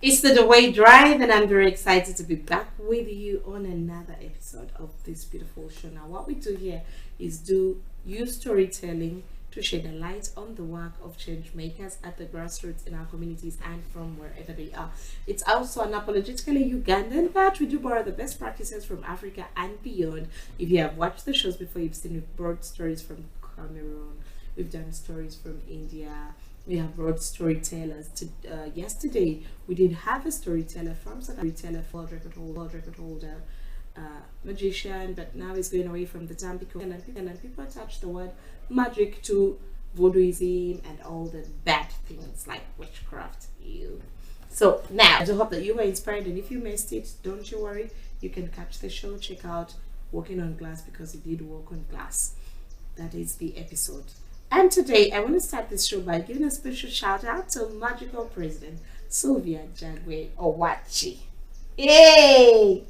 It's the Deweyi Drive, and I'm very excited to be back with you on another episode of this beautiful show. Now, what we do here is use storytelling to shed a light on the work of change makers at the grassroots in our communities and from wherever they are. It's also unapologetically Ugandan, but we do borrow the best practices from Africa and beyond. If you have watched the shows before, you've seen we've brought stories from Cameroon, we've done stories from India. We have brought storytellers. Yesterday, we did have a storyteller from South Africa, world record holder, magician, but now he's going away from the term because and people attach the word magic to voodooism and all the bad things like witchcraft. So now, I do hope that you were inspired, and if you missed it, don't you worry. You can catch the show. Check out Walking on Glass because he did walk on glass. That is the episode. And today, I want to start this show by giving a special shout out to Magical President Sylvia Jagwe Owachi. Yay!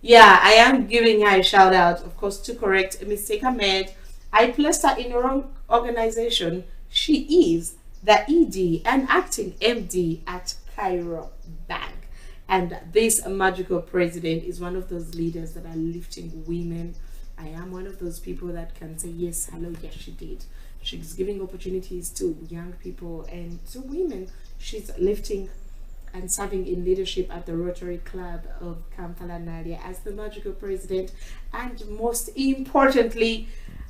Yeah, I am giving her a shout out, of course, to correct a mistake I made. I placed her in the wrong organization. She is the ED and acting MD at Kuyiriba Bank. And this Magical President is one of those leaders that are lifting women. I am one of those people that can say, yes, hello, yes, she did. She's giving opportunities to young people and to women. She's lifting and serving in leadership at the Rotary Club of Kampala, Nadia, as the Magical President. And most importantly,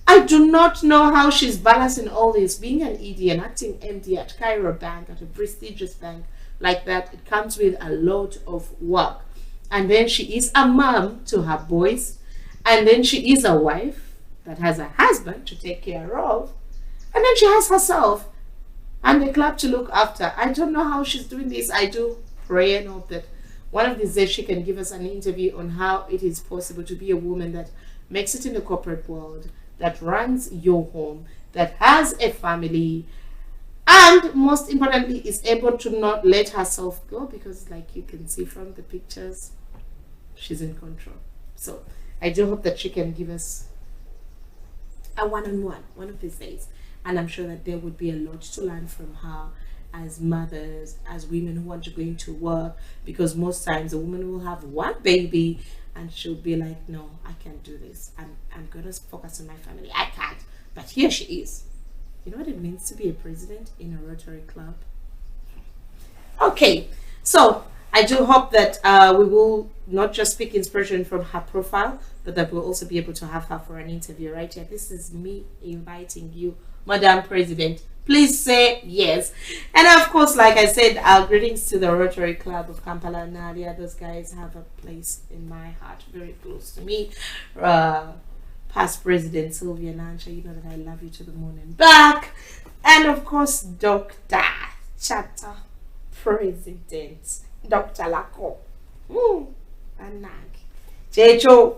I do not know how she's balancing all this. Being an ED and acting MD at Kuyiriba Bank, at a prestigious bank like that, it comes with a lot of work. And then she is a mom to her boys. And then she is a wife that has a husband to take care of. And then she has herself and the club to look after. I don't know how she's doing this. I do pray and hope that one of these days she can give us an interview on how it is possible to be a woman that makes it in the corporate world, that runs your home, that has a family, and most importantly is able to not let herself go, because like you can see from the pictures, she's in control. So I do hope that she can give us a one-on-one one of these days. And I'm sure that there would be a lot to learn from her as mothers, as women who want to go into work, because most times a woman will have one baby and she'll be like, no, I can't do this. I'm going to focus on my family. I can't. But here she is. You know what it means to be a president in a Rotary Club? Okay, so I do hope that we will not just pick inspiration from her profile, but that we'll also be able to have her for an interview right here. This is me inviting you, Madam President. Please say yes. And of course, like I said, greetings to the Rotary Club of Kampala, Nadia. Those guys have a place in my heart, very close to me. Past President Sylvia Nansha, you know that I love you to the moon and back. And of course, Dr. Chapter President Dr. Lako. Checho.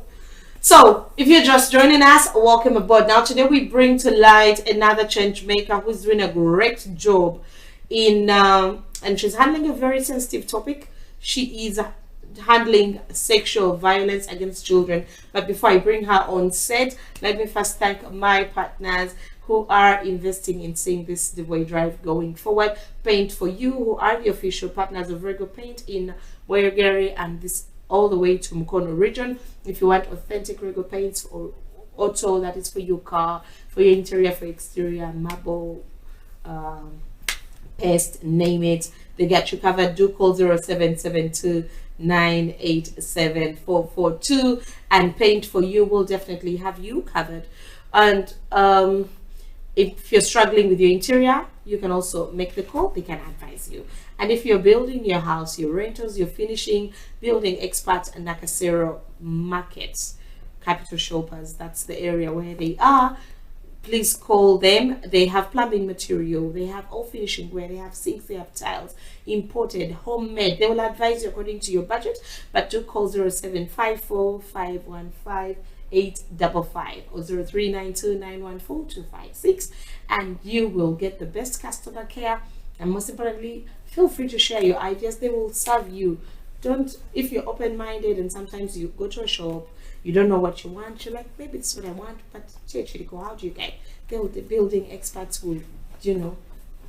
So, if you're just joining us, welcome aboard. Now, today we bring to light another change maker who's doing a great job in, and she's handling a very sensitive topic. She is handling sexual violence against children. But before I bring her on set, let me first thank my partners who are investing in seeing this Deweyi Drive going forward. Paint for You, who are the official partners of Rego Paint in Wayagari and this all the way to Mukono region. If you want authentic Rego paints or auto, that is for your car, for your interior, for exterior, marble, paste, name it, they get you covered. Do call 0772 987 442 and Paint for You will definitely have you covered. And if you're struggling with your interior, you can also make the call. They can advise you. And if you're building your house, your rentals, your finishing, building experts and Nakasero markets, Capital Shoppers, that's the area where they are. Please call them. They have plumbing material. They have all finishing ware. They have sinks. They have tiles, imported, homemade. They will advise you according to your budget. But do call 0754 515 855 or 0392 914 256 and you will get the best customer care. And most importantly, feel free to share your ideas. They will serve you. Don't, if you're open-minded and sometimes you go to a shop, you don't know what you want, you're like, maybe this is what I want, but how do you get? The building experts will,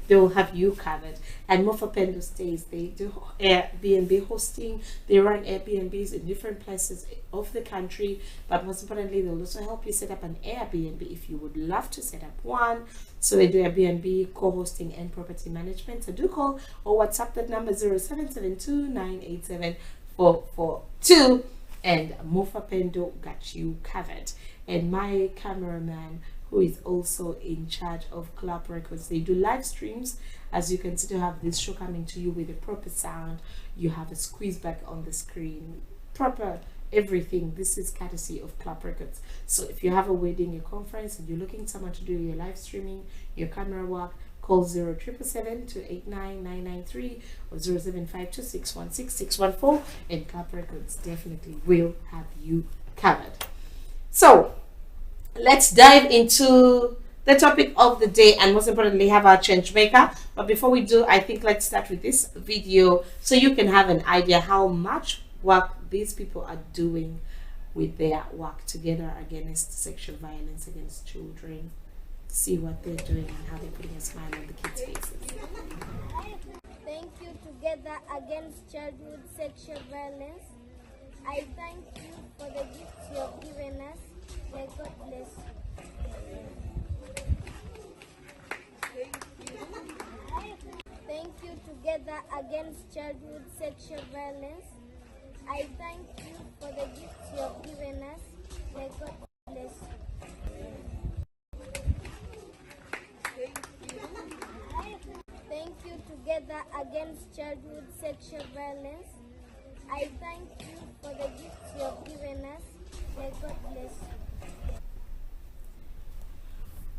they will have you covered. And Mofapendo stays. They do Airbnb hosting. They run Airbnbs in different places of the country. But most importantly, they'll also help you set up an Airbnb if you would love to set up one. So they do Airbnb, co-hosting, and property management. So do call or WhatsApp that number 0772-987-442. And Mofapendo got you covered. And my cameraman, who is also in charge of Club Records, they do live streams. As you can see, to have this show coming to you with a proper sound. You have a squeeze back on the screen, proper everything. This is courtesy of Club Records. So if you have a wedding, a conference, and you're looking someone to do your live streaming, your camera work, call 0777-289-993 or 0752-616-614, and Club Records definitely will have you covered. So let's dive into the topic of the day, and most importantly have our change maker. But before we do, I think let's start with this video so you can have an idea how much work these people are doing with their work together against sexual violence against children. See what they're doing and how they're putting a smile on the kids' faces. Thank you, Together Against Childhood Sexual Violence. I thank you for the gifts you have given us. May God bless you. Thank you, Together Against Childhood Sexual Violence. I thank you for the gifts you have given us. May God bless you. Thank you, Together Against Childhood Sexual Violence. I thank you for the gifts you have given us. May God bless you.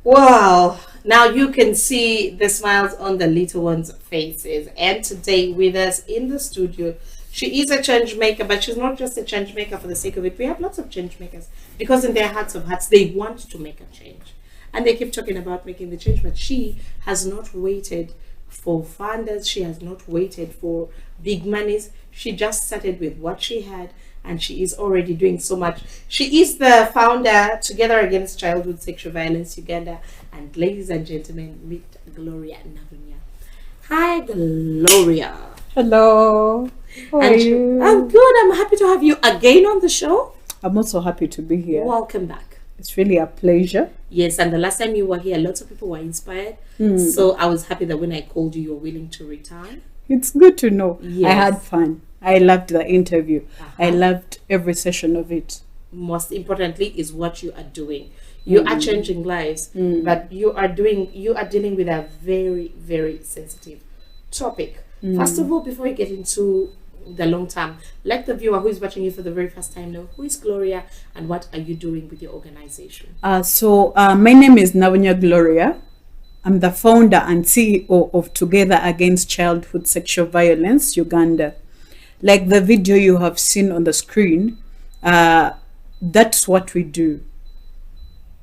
Wow, now you can see the smiles on the little ones' faces. And today with us in the studio, she is a change maker, but she's not just a change maker for the sake of it. We have lots of change makers because in their hearts of hearts, they want to make a change. And they keep talking about making the change, but she has not waited for funders. She has not waited for big monies. She just started with what she had, and she is already doing so much. She is the founder, Together Against Childhood Sexual Violence Uganda. And ladies and gentlemen, meet Gloria Nabunya. Hi, Gloria. Hello. How are you? I'm good. I'm happy to have you again on the show. I'm also happy to be here. Welcome back. It's really a pleasure. Yes, and the last time you were here, lots of people were inspired. So I was happy that when I called you, you were willing to return. It's good to know. Yes. I had fun. I loved the interview. I loved every session of it. Most importantly is what you are doing. You are changing lives, but you are dealing with a very, very sensitive topic. First of all, before we get into the long term, let the viewer who is watching you for the very first time know who is Gloria and what are you doing with your organization. So my name is Nabunya Gloria. I'm the founder and CEO of Together Against Childhood Sexual Violence Uganda. Like the video you have seen on the screen, that's what we do.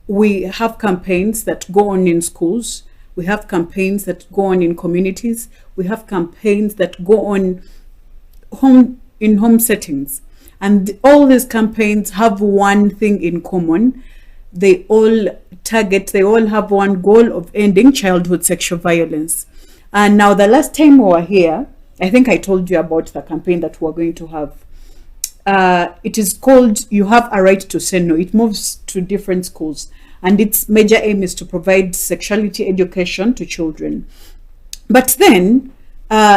We have campaigns that go on in schools. We have campaigns that go on in communities. We have campaigns that go on in home settings. And all these campaigns have one thing in common. They all have one goal of ending childhood sexual violence. And now the last time we were here, I think I told you about the campaign that we're going to have. It is called You Have a Right to Say No. It moves to different schools. And its major aim is to provide sexuality education to children. But then,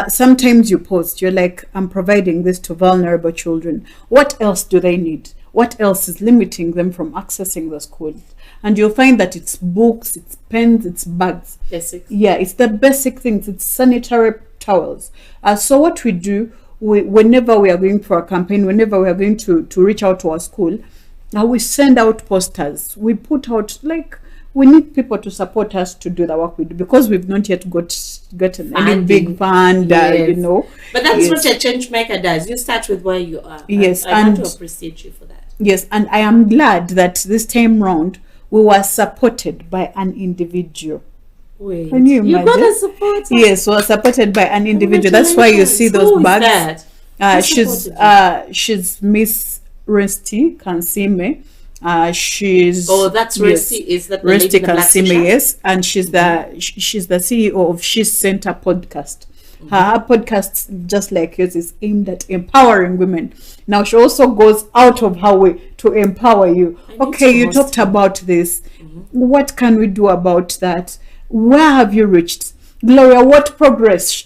sometimes you post, you're like, I'm providing this to vulnerable children. What else do they need? What else is limiting them from accessing the school? And you'll find that it's books, it's pens, it's bags. Basics. Yeah, it's the basic things. It's sanitary towels. So what we do, whenever we are going for a campaign, whenever we are going to reach out to our school, now we send out posters. We put out, like, we need people to support us to do the work we do because we've not yet gotten any big fund, you know. But that's what a change maker does. You start with where you are. Yes, I want to appreciate you for that. Yes, and I am glad that this time round we were supported by an individual. Wait, can you imagine? You got a support? Yes, we were supported by an individual. That's why you see those bags. She's Miss Resty Kansime. She's that's Resti. Is that the lady Resti in the black Kansime, t-shirt? yes, and she's the CEO of She's Center podcast. Her podcast, just like yours, is aimed at empowering women. Now she also goes out of her way to empower you. Okay, you talked about this. What can we do about that? Where have you reached? Gloria, what progress?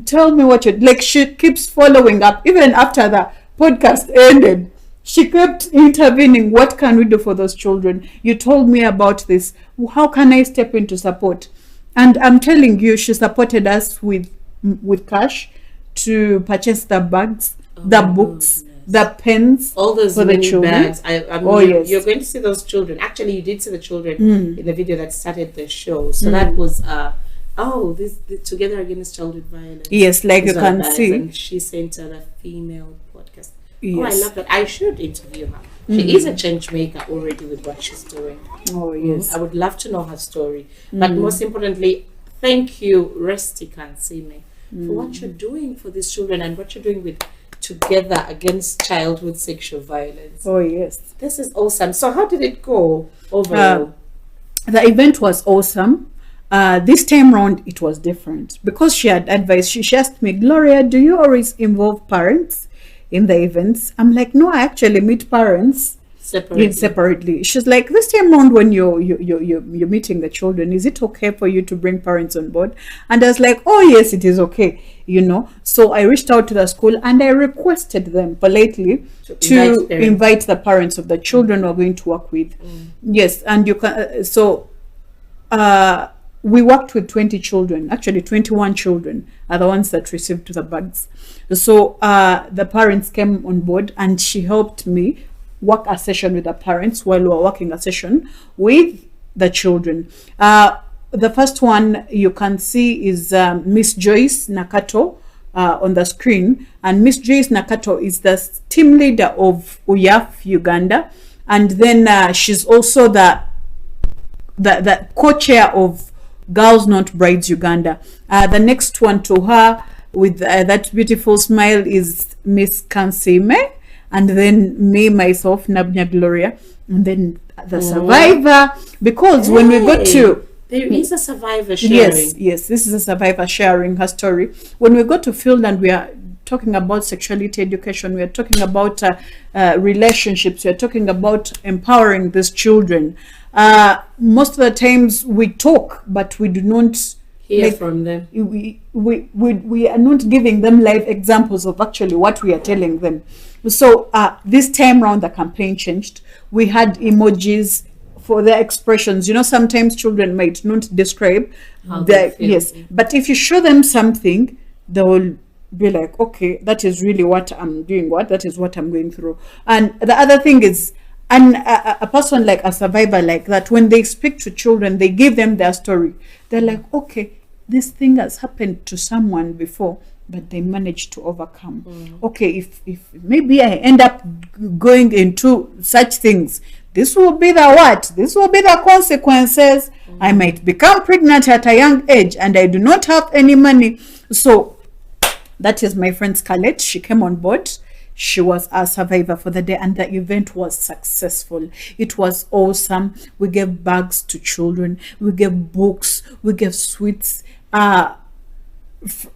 Tell me what you like. She keeps following up even after the podcast ended. She kept intervening. What can we do for those children? You told me about this. How can I step into support? And I'm telling you, she supported us with cash to purchase the bags, the books, goodness. the pens, All those for the mini children. bags. Yes. You're going to see those children. Actually, you did see the children in the video that started the show. So that was this Together Against Childhood Violence. Yes, like you Those are can bags, see. and she sent her the female podcast. Yes. Oh, I love that. I should interview her. She is a change maker already with what she's doing. Oh yes. I would love to know her story. But most importantly, thank you, Resti Kansime, for what you're doing for these children and what you're doing with Together Against Childhood Sexual Violence. Oh yes. This is awesome. So how did it go overall? The event was awesome. This time round it was different because she had advice. She asked me, Gloria, do you always involve parents in the events? I'm like, no, I actually meet parents separately. She's like, this time round when you're meeting the children, is it okay for you to bring parents on board? And I was like, oh yes, it is okay, So I reached out to the school and I requested them politely to invite the parents of the children we're going to work with. Yes, and you can we worked with 20 children. Actually 21 children are the ones that received the bags. So the parents came on board and she helped me work a session with the parents while we were working a session with the children. The first one you can see is Miss Joyce Nakato on the screen, and Miss Joyce Nakato is the team leader of UYAF Uganda, and then she's also the co-chair of Girls Not Brides Uganda. The next one to her with that beautiful smile is Miss Kansime, and then me, myself, Nabunya Gloria, and then the survivor. Because when we got to... There is a survivor sharing. Yes, this is a survivor sharing her story. When we got to field and we are talking about sexuality education, we are talking about relationships, we are talking about empowering these children. Most of the times we talk, but we do not hear from them. We are not giving them live examples of actually what we are telling them. So this time round the campaign changed. We had emojis for their expressions. Sometimes children might not describe yes, but if you show them something, they will be like, okay, that is really what I'm doing, that is what I'm going through. And the other thing is, and a person like a survivor like that, when they speak to children, they give them their story. They're like, okay, this thing has happened to someone before, but they managed to overcome. Okay, if maybe I end up going into such things, this will be the what? This will be the consequences. I might become pregnant at a young age and I do not have any money. So that is my friend Scarlett. She came on board. She was a survivor for the day, and the event was successful. It was awesome. We gave bags to children. We gave books. We gave sweets,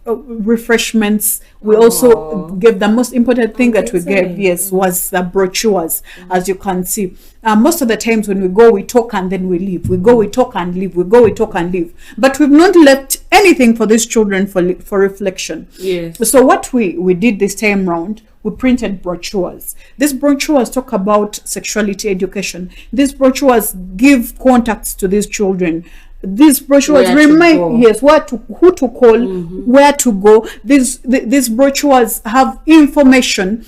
refreshments. We also gave the most important thing that we gave, yes, was the brochures, as you can see. Most of the times when we go, we talk and then we leave. We go, we talk and leave. We go, we talk and leave. But we've not left anything for these children for reflection. Yes. So what we did this time round, we printed brochures. These brochures talk about sexuality education. These brochures give contacts to these children. These brochures remind who to call, where to go. These brochures have information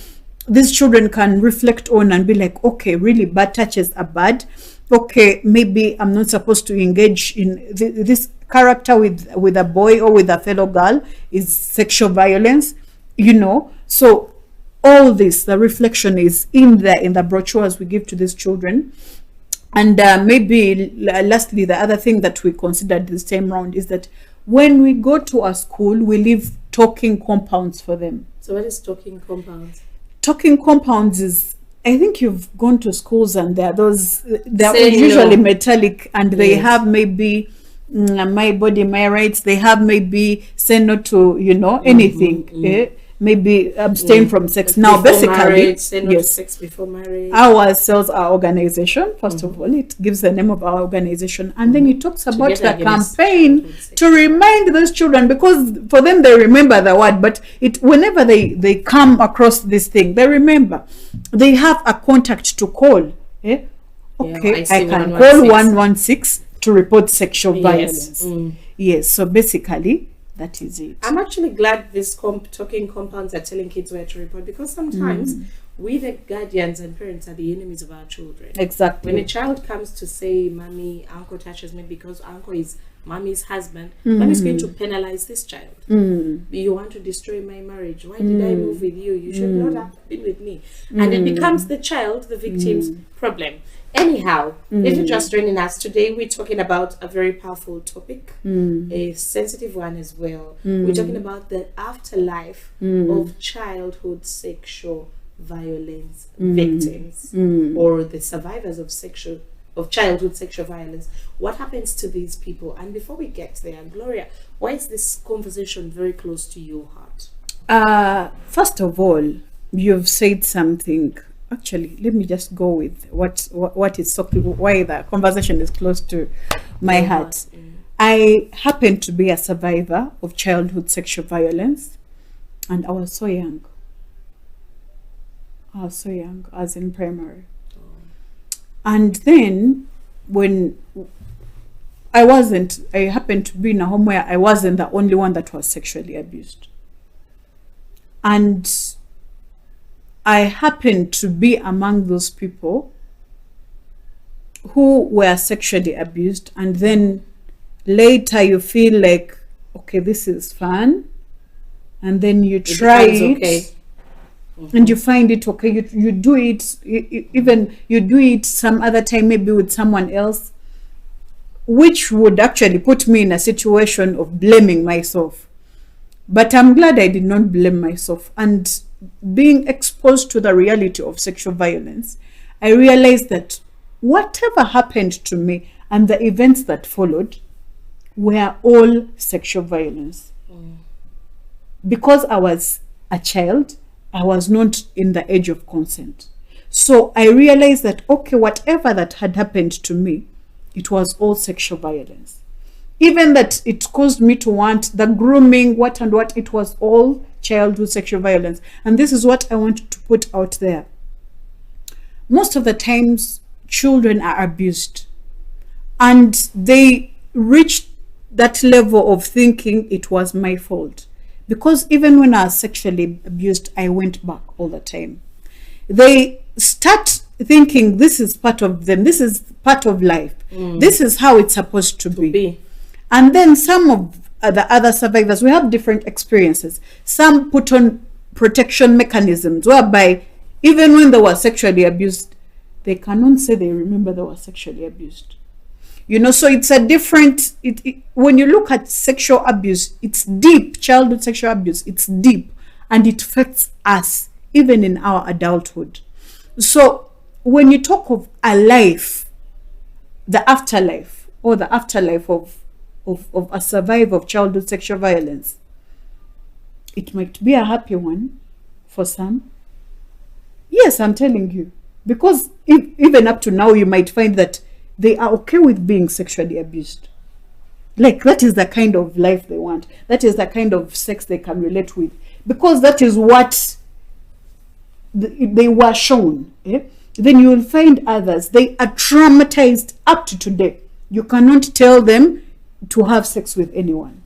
these children can reflect on and be like, okay, really bad touches are bad. Okay, maybe I'm not supposed to engage in this character with a boy or with a fellow girl is sexual violence, So all this, the reflection is in the brochures we give to these children. And maybe lastly, the other thing that we considered this time round is that when we go to a school, we leave talking compounds for them. So what is talking compounds? Talking compounds is I think you've gone to schools and they're Say usually no. metallic, and they Yes. have maybe my body, my rights. They have maybe say no to anything. Maybe abstain from sex. Now, Before basically, marriage, say no to yes. sex before marriage. Our sells our organization. First of all, it gives the name of our organization, and then it talks about Together the Against campaign Childhood Sex. to remind those children, because for them they remember the word, but whenever they come across this thing, they remember. They have a contact to call. Okay, I I see can 116. call 116 to report sexual Yes. violence. Yes, so basically that is it. I'm actually glad these talking compounds are telling kids where to report, because sometimes we, the guardians and parents, are the enemies of our children. Exactly. When a child comes to say, "Mommy, uncle touches me," because uncle is mommy's husband, mommy's going to penalize this child. You want to destroy my marriage. Why did I move with you? You should not have been with me. And it becomes the child, the victim's problem. Anyhow, if you're just joining us today, we're talking about a very powerful topic, a sensitive one as well. We're talking about the afterlife of childhood sexual violence victims, or the survivors of childhood sexual violence. What happens to these people? And before we get there, Gloria, why is this conversation very close to your heart? First of all, you've said something. Actually, let me just go with what is so, why the conversation is close to my heart. I happen to be a survivor of childhood sexual violence, and I was so young. I was in primary. And then when I happened to be in a home where I wasn't the only one that was sexually abused. And I happened to be among those people who were sexually abused, and then later you feel like, okay, this is fun, and then you try it, okay. And you find it okay. You do it, even you do it some other time, maybe with someone else, which would actually put me in a situation of blaming myself. But I'm glad I did not blame myself. And being exposed to the reality of sexual violence, I realized that whatever happened to me and the events that followed were all sexual violence. Because I was a child, I was not in the age of consent. So I realized that, okay, whatever that had happened to me, it was all sexual violence. Even that it caused me to want the grooming, what, it was all childhood sexual violence. And this is what I want to put out there. Most of the times, children are abused, and they reach that level of thinking it was my fault. Because even when I was sexually abused, I went back all the time. They start thinking this is part of them, this is part of life, this is how it's supposed to be. And then some of the other survivors, we have different experiences. Some put on protection mechanisms whereby even when they were sexually abused, they cannot say they remember they were sexually abused. So it's a different, when you look at sexual abuse, it's deep. Childhood sexual abuse, it's deep, and it affects us even in our adulthood. So when you talk of a life, the afterlife, or the afterlife of a survivor of childhood sexual violence, it might be a happy one for some. Yes, I'm telling you, because even up to now, you might find that they are okay with being sexually abused. Like, that is the kind of life they want. That is the kind of sex they can relate with. Because that is what they were shown. Then you will find others, they are traumatized up to today. You cannot tell them to have sex with anyone.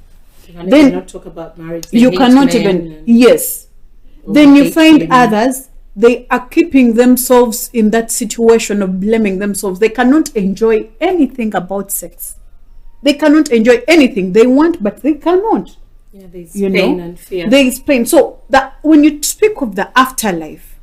You cannot talk about marriage. You cannot even, yes. Then you find others, they are keeping themselves in that situation of blaming themselves. They cannot enjoy anything about sex. They cannot enjoy anything they want, but they cannot. Yeah, there's pain and fear. There is pain. So that when you speak of the afterlife,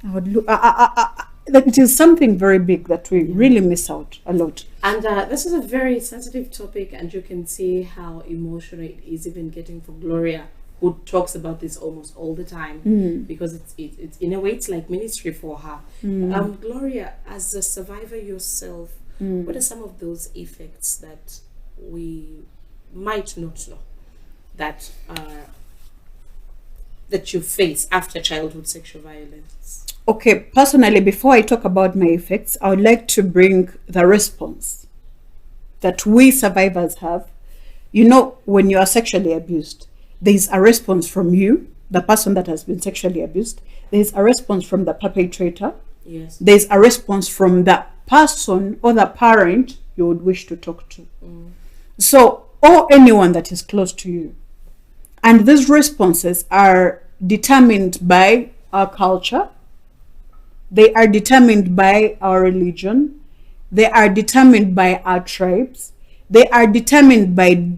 I would look. That it is something very big that we really miss out a lot. And this is a very sensitive topic, and you can see how emotional it is even getting for Gloria who talks about this almost all the time because it's in a way it's like ministry for her. Gloria, as a survivor yourself, what are some of those effects that we might not know that that you face after childhood sexual violence? Okay, personally, before I talk about my effects, I would like to bring the response that we survivors have. You know, when you are sexually abused, there is a response from you, the person that has been sexually abused. There is a response from the perpetrator. Yes. There is a response from the person or the parent you would wish to talk to. So, or anyone that is close to you. And these responses are determined by our culture. They are determined by our religion. They are determined by our tribes. They are determined by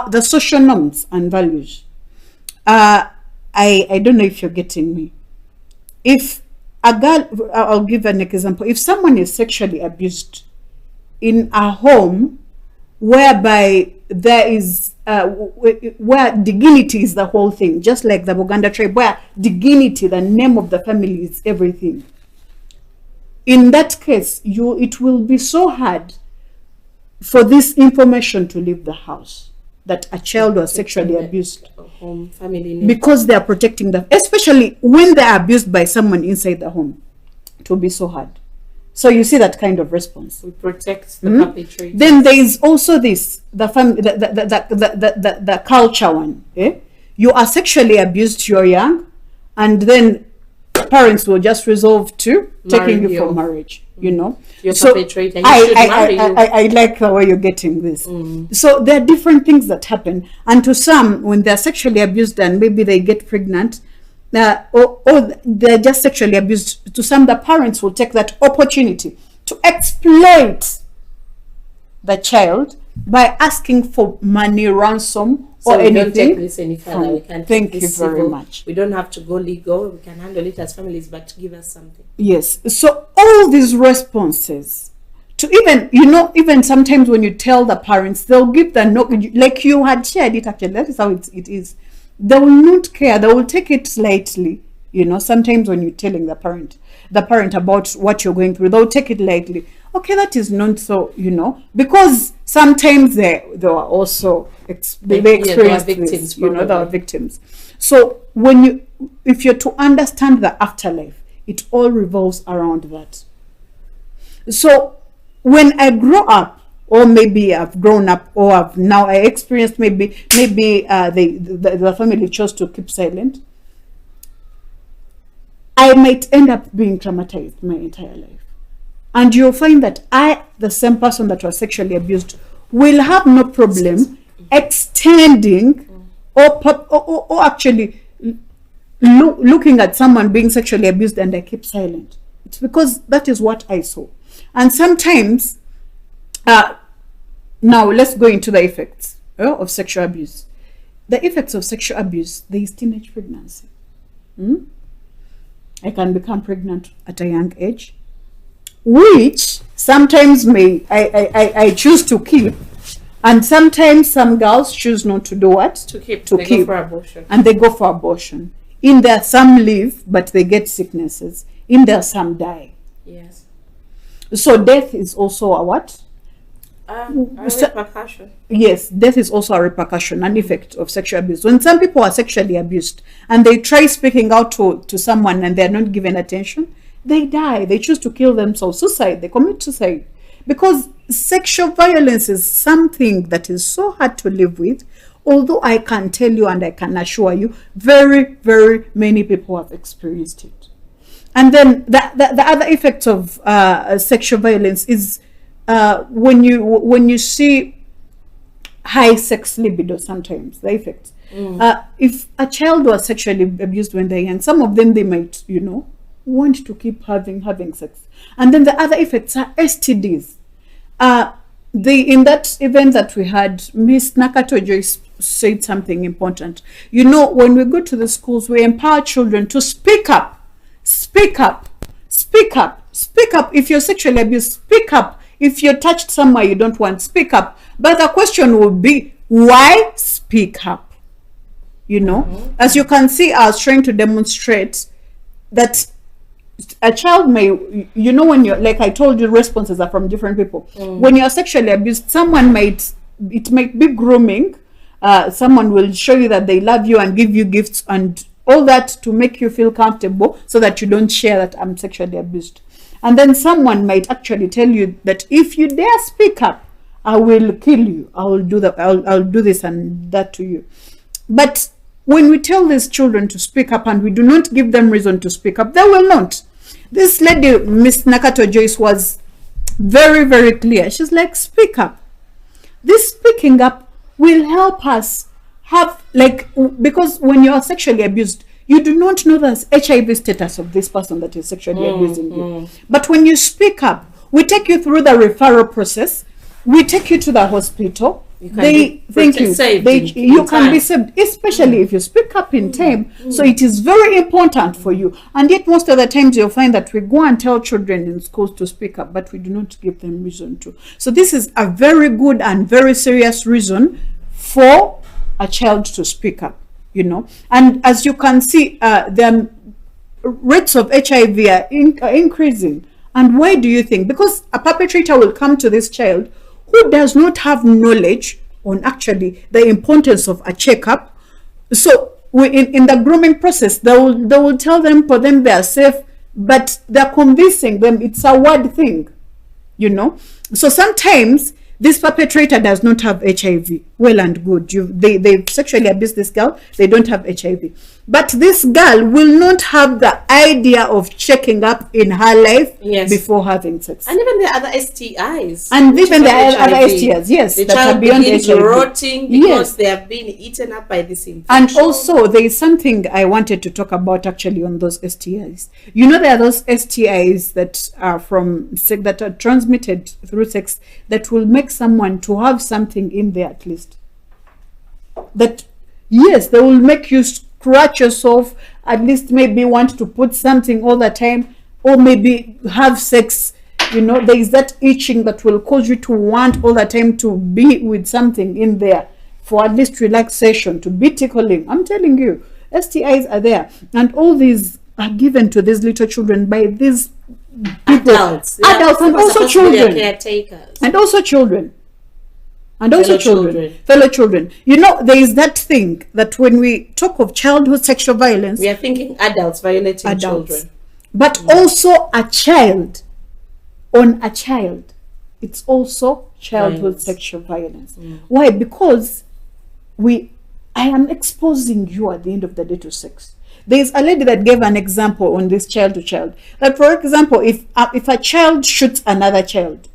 the social norms and values. I don't know if you're getting me. If a girl, I'll give an example. If someone is sexually abused in a home whereby there is where dignity is the whole thing, just like the Uganda tribe, where dignity, the name of the family, is everything. In that case, it will be so hard for this information to leave the house that a child was sexually abused, home, family name. because they are protecting them, especially when they are abused by someone inside the home. It will be so hard. So you see that kind of response. We protect the perpetrator. Then there is also this, the culture one. You are sexually abused, you're young, and then parents will just resolve to taking you for marriage, you know. You're so perpetrator, you should marry you. I like the way you're getting this. So there are different things that happen, and to some, when they're sexually abused and maybe they get pregnant, or they're just sexually abused, to some the parents will take that opportunity to exploit the child by asking for money ransom or anything. Don't take this any further. We can Thank you very much. We don't have to go legal. We can handle it as families, but give us something. Yes. So all these responses to even sometimes when you tell the parents, they'll give the no, like you had shared it actually. That is how it is. They will not care. They will take it lightly. Sometimes when you're telling the parent about what you're going through, they'll take it lightly. Okay, that is not so, because sometimes they are also they experience victims, they are victims. So if you're to understand the afterlife, it all revolves around that. So when I grow up, or maybe I've grown up, or I experienced maybe the family chose to keep silent, I might end up being traumatized my entire life. And you'll find that the same person that was sexually abused, will have no problem extending or actually looking at someone being sexually abused and I keep silent. It's because that is what I saw. And sometimes, now let's go into the effects of sexual abuse. The effects of sexual abuse, there is teenage pregnancy. I can become pregnant at a young age, which sometimes I choose to keep, and sometimes some girls choose not to do what? To keep. Go for abortion. And they go for abortion. In there, some live, but they get sicknesses. In there, some die. Yes. So death is also a what? A repercussion. Yes, death is also a repercussion, an effect of sexual abuse. When some people are sexually abused and they try speaking out to someone and they're not given attention, they die. They choose to kill themselves. Suicide. They commit suicide. Because sexual violence is something that is so hard to live with. Although I can tell you and I can assure you, very, very many people have experienced it. And then the other effect of sexual violence is when you see high sex libido, sometimes the effects. If a child was sexually abused when they're young, some of them, they might, want to keep having sex. And then the other effects are STDs. In that event that we had, Miss Nakatojo said something important. When we go to the schools, we empower children to speak up. Speak up. Speak up. Speak up. If you're sexually abused, speak up. If you're touched somewhere you don't want, speak up. But the question will be, why speak up? you know. As you can see, I was trying to demonstrate that a child may, you know, when you're, like I told you, responses are from different people. When you're sexually abused, someone might, it might be grooming. Someone will show you that they love you and give you gifts and all that to make you feel comfortable so that you don't share that I'm sexually abused. And then someone might actually tell you that if you dare speak up, I will kill you. I will do that. I'll do this and that to you. But when we tell these children to speak up and we do not give them reason to speak up, they will not. This lady, Miss Nakato Joyce, was very, very clear. She's like, speak up. This speaking up will help us have, like, because when you are sexually abused, you do not know the HIV status of this person that is sexually abusing you. But when you speak up, we take you through the referral process. We take you to the hospital. You can be saved, especially if you speak up in time. So it is very important for you. And yet most of the times you'll find that we go and tell children in schools to speak up, but we do not give them reason to. So this is a very good and very serious reason for a child to speak up, you know. And as you can see, the rates of HIV are increasing. And why do you think? Because a perpetrator will come to this child who does not have knowledge on actually the importance of a checkup. So in the grooming process, they will tell them, for them they are safe, but they're convincing them it's a word thing, you know. So sometimes this perpetrator does not have HIV. Well and good. They sexually abused this girl. They don't have HIV. But this girl will not have the idea of checking up in her life before having sex. And even the other STIs. And even the other STIs, yes. The child begins rotting because they have been eaten up by this infection. And also, there is something I wanted to talk about actually on those STIs. You know, there are those STIs that are that are transmitted through sex that will make someone to have something in there at least. That, yes, they will make you scratch yourself, at least maybe want to put something all the time, or maybe have sex, you know. There is that itching that will cause you to want all the time to be with something in there for at least relaxation, to be tickling. I'm telling you, STIs are there, and all these are given to these little children by these people, adults and also children, caretakers, and also children. And also fellow children. You know, there is that thing that when we talk of childhood sexual violence, we are thinking adults violating children. But also a child on a child. It's also childhood sexual violence. Why? Because I am exposing you at the end of the day to sex. There is a lady that gave an example on this child to child. That, for example, if a child shoots another child,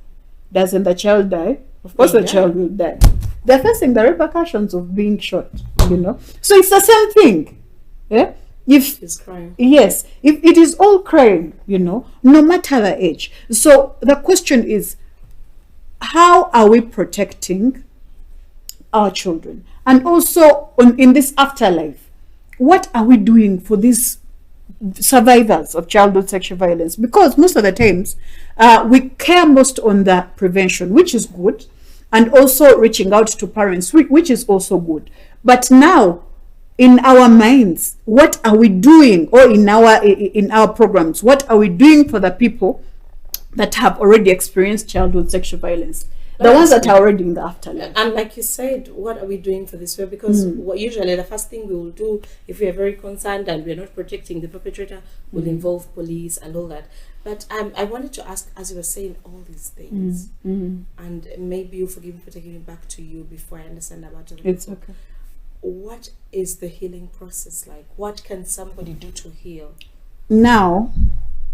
doesn't the child die? Of course, the child will die. They're facing the repercussions of being shot, you know. So it's the same thing. Yeah? If it's crime. Yes, if it is all crime, you know, no matter the age. So the question is, how are we protecting our children? And also in this afterlife, what are we doing for these survivors of childhood sexual violence? Because most of the times we care most on the prevention, which is good, and also reaching out to parents, which is also good. But now in our minds, what are we doing? Or in our programs, what are we doing for the people that have already experienced childhood sexual violence? The ones that are already in the afterlife. And like you said, what are we doing for this? Because usually the first thing we will do, if we are very concerned and we are not protecting the perpetrator, will involve police and all that. But I wanted to ask, as you were saying all these things, and maybe you forgive me for taking it back to you before I understand about it. It's okay. What is the healing process like? What can somebody do to heal? Now,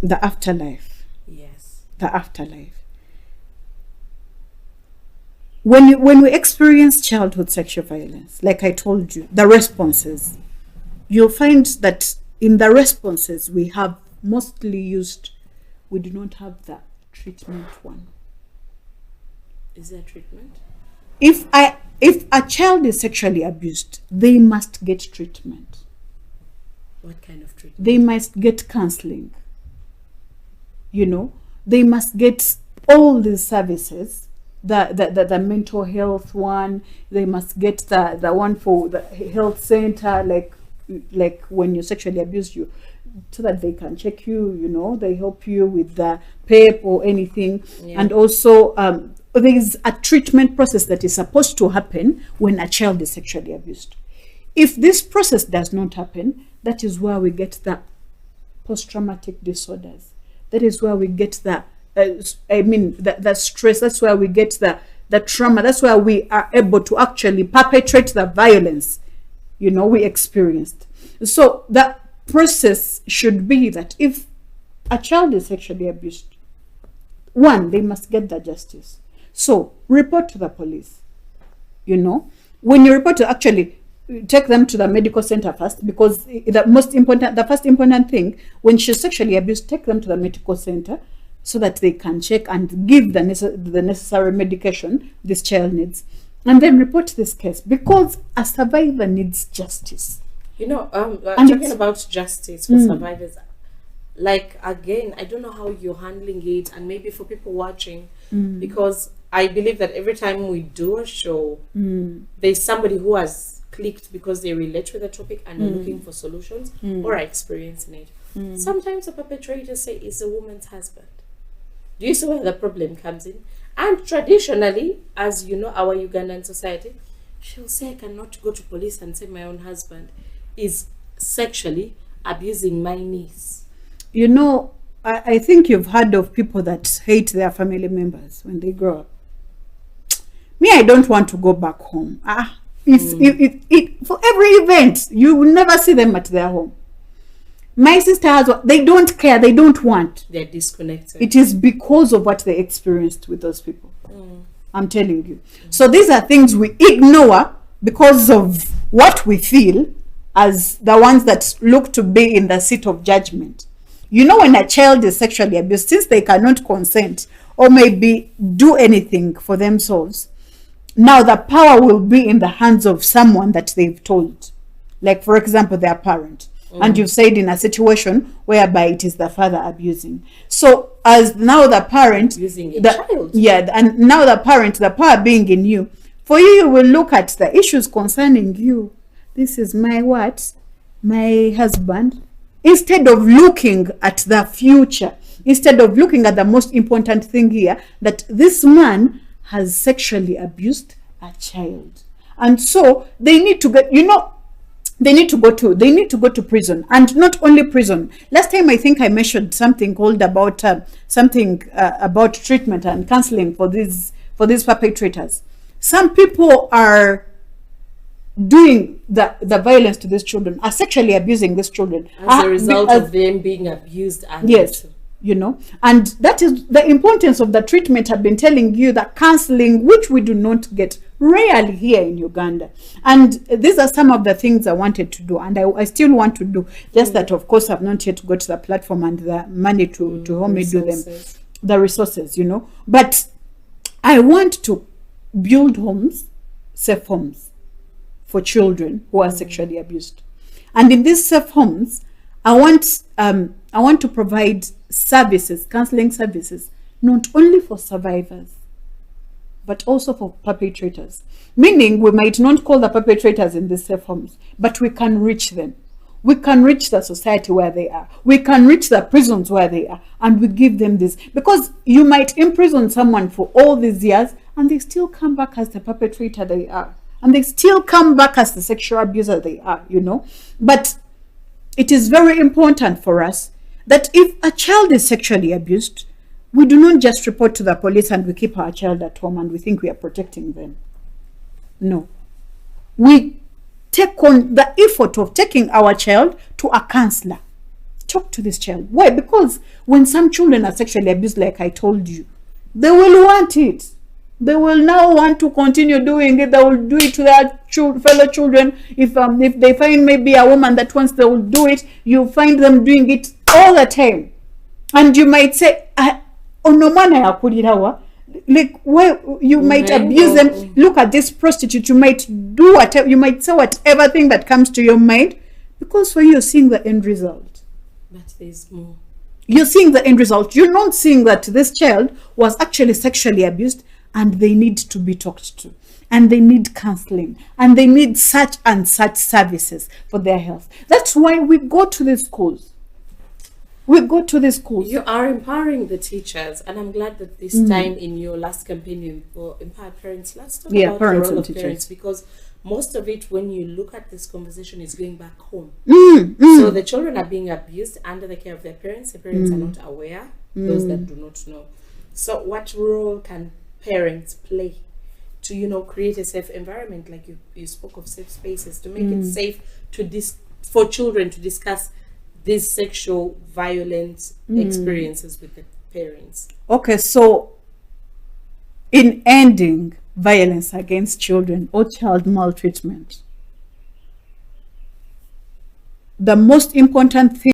the afterlife. Yes. The afterlife. When we experience childhood sexual violence, like I told you, the responses, you'll find that in the responses we have mostly used, we do not have the treatment one. Is there treatment? If a child is sexually abused, they must get treatment. What kind of treatment? They must get counseling. You know, they must get all these services the mental health one. They must get the one for the health center, like when you're sexually abused, you, so that they can check you, you know, they help you with the PEP or anything. And also there is a treatment process that is supposed to happen when a child is sexually abused. If this process does not happen, that is where we get the post-traumatic disorders. That is where we get the the stress. That's where we get the trauma. That's where we are able to actually perpetrate the violence, you know, we experienced. So the process should be that if a child is sexually abused, one, they must get the justice. So report to the police. You know, when you report, to actually take them to the medical center first, because the first important thing, when she's sexually abused, take them to the medical center so that they can check and give the necessary medication this child needs, and then report this case, because a survivor needs justice. You know, talking about justice for survivors, like, again, I don't know how you're handling it, and maybe for people watching, because I believe that every time we do a show, there's somebody who has clicked because they relate with the topic and are looking for solutions or are experiencing it. Sometimes the perpetrators say it's the woman's husband. Do you see where the problem comes in? And traditionally, as you know, our Ugandan society, she'll say, I cannot go to police and say my own husband is sexually abusing my niece. You know, I think you've heard of people that hate their family members when they grow up. Me, I don't want to go back home. For every event, you will never see them at their home. My sister has, they don't care, they don't want. They're disconnected. It is because of what they experienced with those people. I'm telling you. So these are things we ignore because of what we feel as the ones that look to be in the seat of judgment. You know, when a child is sexually abused, since they cannot consent or maybe do anything for themselves, now the power will be in the hands of someone that they've told. Like, for example, their parent. And you've said in a situation whereby it is the father abusing. So as now the parent abusing a child. Yeah, and now the parent, the power being in you, for you will look at the issues concerning you. This is my what? My husband. Instead of looking at the future, instead of looking at the most important thing here, that this man has sexually abused a child. And so they need to get, you know, they need to go to prison, and not only prison. Last time I think I mentioned something called about about treatment and counseling for these perpetrators. Some people are doing the violence to these children, are sexually abusing these children as a result of them being abused. And yes, you know, and that is the importance of the treatment. I've been telling you, that counseling, which we do not get rarely here in Uganda. And these are some of the things I wanted to do, and I still want to do, just that of course I've not yet got the platform and the money to help me do them, the resources, you know. But I want to build homes, safe homes for children who are sexually abused. And in these safe homes, I want to provide services, counseling services, not only for survivors, but also for perpetrators. Meaning, we might not call the perpetrators in these safe homes, but we can reach them. We can reach the society where they are. We can reach the prisons where they are, and we give them this. Because you might imprison someone for all these years, and they still come back as the perpetrator they are. And they still come back as the sexual abuser they are, you know. But it is very important for us that if a child is sexually abused, we do not just report to the police and we keep our child at home and we think we are protecting them. No. We take on the effort of taking our child to a counselor. Talk to this child. Why? Because when some children are sexually abused, like I told you, they will want it. They will now want to continue doing it. They will do it to their fellow children. If they find maybe a woman that wants, they will do it. You find them doing it all the time. And you might say, like, why you might abuse them. Look at this prostitute. You might do whatever, you might say whatever thing that comes to your mind, because for you, you're seeing the end result. But there's more. You're seeing the end result. You're not seeing that this child was actually sexually abused, and they need to be talked to, and they need counseling, and they need such and such services for their health. That's why we go to the schools. We go to the schools. You are empowering the teachers, and I'm glad that this time in your last campaign you empowered parents. Let's talk about the parents role and of parents, teachers. because most of it, when you look at this conversation, is going back home. So the children are being abused under the care of their parents. The parents are not aware, those that do not know. So what role can parents play to, you know, create a safe environment? Like you spoke of safe spaces, to make it safe for children to discuss these sexual violence experiences with the parents. Okay, so in ending violence against children or child maltreatment, the most important thing